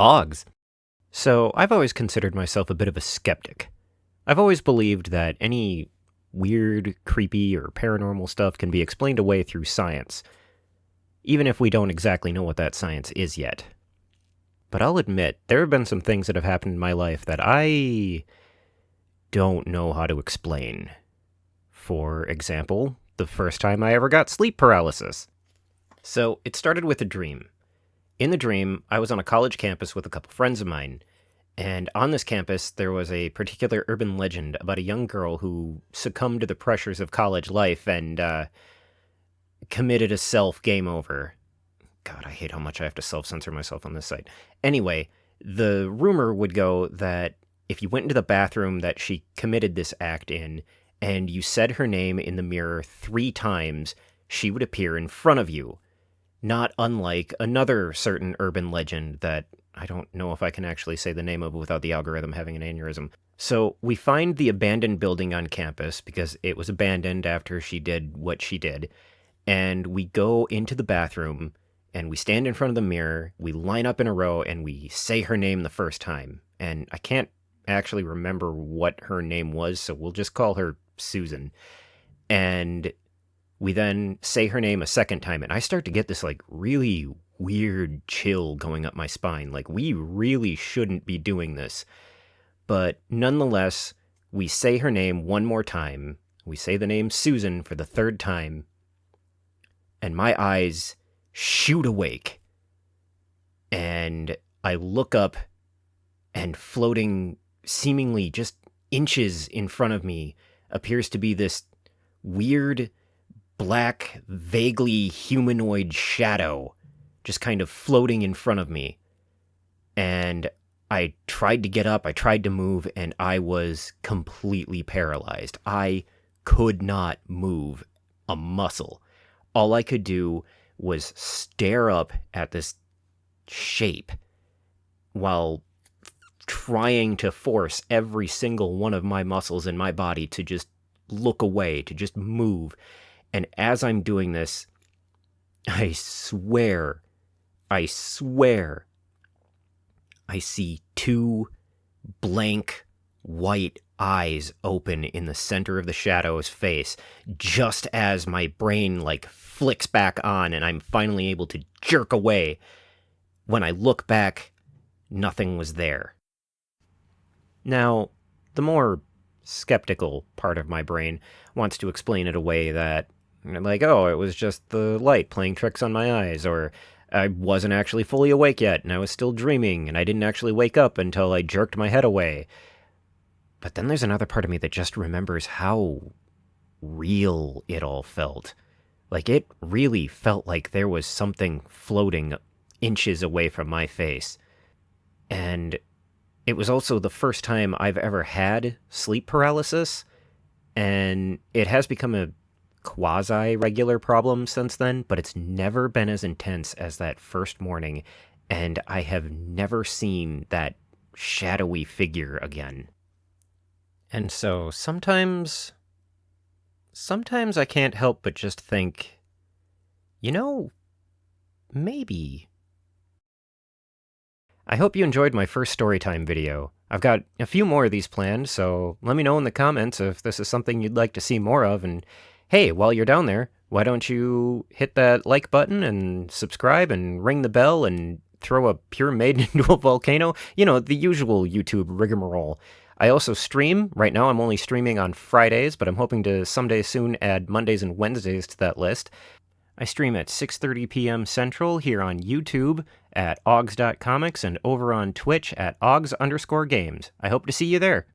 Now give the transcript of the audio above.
Ogs. So, I've always considered myself a bit of a skeptic. I've always believed that any weird, creepy, or paranormal stuff can be explained away through science, even if we don't exactly know what that science is yet. But I'll admit, there have been some things that have happened in my life that I don't know how to explain. For example, the first time I ever got sleep paralysis. So, it started with a dream. In the dream, I was on a college campus with a couple friends of mine, and on this campus, there was a particular urban legend about a young girl who succumbed to the pressures of college life and committed a self-game over. God, I hate how much I have to self-censor myself on this site. Anyway, the rumor would go that if you went into the bathroom that she committed this act in, and you said her name in the mirror 3 times, she would appear in front of you. Not unlike another certain urban legend that I don't know if I can actually say the name of without the algorithm having an aneurysm. So we find the abandoned building on campus because it was abandoned after she did what she did. And we go into the bathroom and we stand in front of the mirror, we line up in a row, and we say her name the first time. And I can't actually remember what her name was, so we'll just call her Susan. And we then say her name a second time, and I start to get this, really weird chill going up my spine. We really shouldn't be doing this. But nonetheless, we say her name one more time. We say the name Susan for the 3rd time, and my eyes shoot awake. And I look up, and floating seemingly just inches in front of me appears to be this weird, black, vaguely humanoid shadow just kind of floating in front of me. And I tried to get up, I tried to move, and I was completely paralyzed. I could not move a muscle. All I could do was stare up at this shape while trying to force every single one of my muscles in my body to just look away, to just move. And as I'm doing this, I swear, I see 2 blank white eyes open in the center of the shadow's face, just as my brain flicks back on and I'm finally able to jerk away. When I look back, nothing was there. Now, the more skeptical part of my brain wants to explain it away that, oh, it was just the light playing tricks on my eyes, or I wasn't actually fully awake yet, and I was still dreaming, and I didn't actually wake up until I jerked my head away. But then there's another part of me that just remembers how real it all felt. It really felt like there was something floating inches away from my face. And it was also the first time I've ever had sleep paralysis, and it has become a quasi-regular problem since then, but it's never been as intense as that first morning, and I have never seen that shadowy figure again. And so sometimes I can't help but just think, maybe. I hope you enjoyed my first Storytime video. I've got a few more of these planned, so let me know in the comments if this is something you'd like to see more of, and hey, while you're down there, why don't you hit that like button and subscribe and ring the bell and throw a pure maiden into a volcano? The usual YouTube rigmarole. I also stream. Right now I'm only streaming on Fridays, but I'm hoping to someday soon add Mondays and Wednesdays to that list. I stream at 6:30 p.m. Central here on YouTube at augs.comics and over on Twitch at augs_games. I hope to see you there.